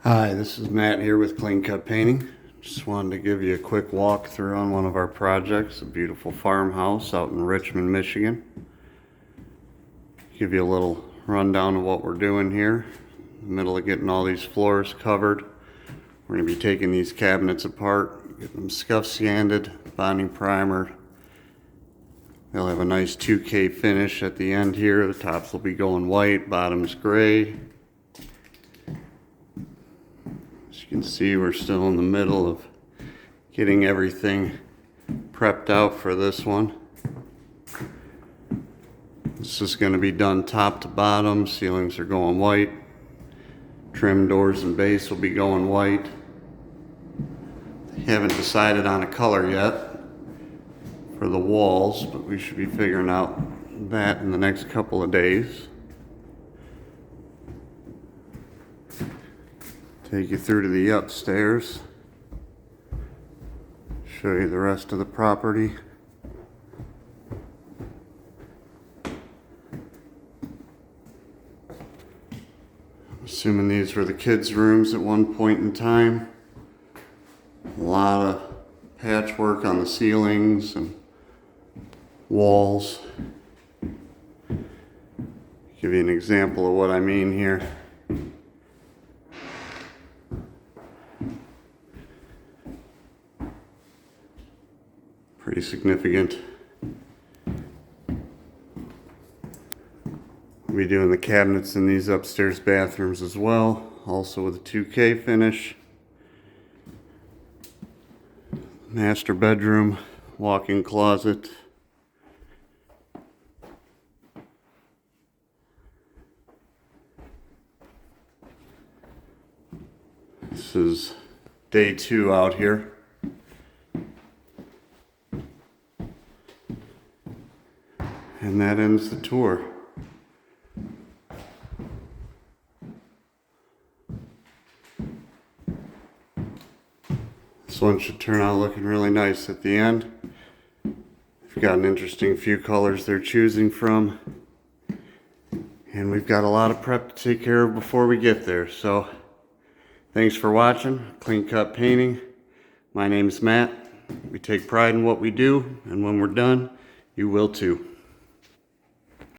Hi, this is Matt here with Clean Cut Painting. Just wanted to give you a quick walkthrough on one of our projects, a beautiful farmhouse out in Richmond, Michigan. Give you a little rundown of what we're doing here. In the middle of getting all these floors covered. We're going to be taking these cabinets apart, getting them scuff sanded, bonding primer. They'll have a nice 2K finish at the end here. The tops will be going white, bottoms gray. As you can see, we're still in the middle of getting everything prepped out for this one. This is going to be done top to bottom. Ceilings are going white. Trim doors and base will be going white. They haven't decided on a color yet for the walls, but we should be figuring out that in the next couple of days. Take you through to the upstairs, show you the rest of the property. I'm assuming these were the kids' rooms at one point in time. A lot of patchwork on the ceilings and walls. Give you an example of what I mean here. Pretty significant. We'll be doing the cabinets in these upstairs bathrooms as well, also with a 2K finish. Master bedroom, walk-in closet. This is day 2 out here. And that ends the tour. This one should turn out looking really nice at the end. We've got an interesting few colors they're choosing from. And we've got a lot of prep to take care of before we get there. So thanks for watching Clean Cut Painting. My name's Matt. We take pride in what we do, and when we're done, you will too.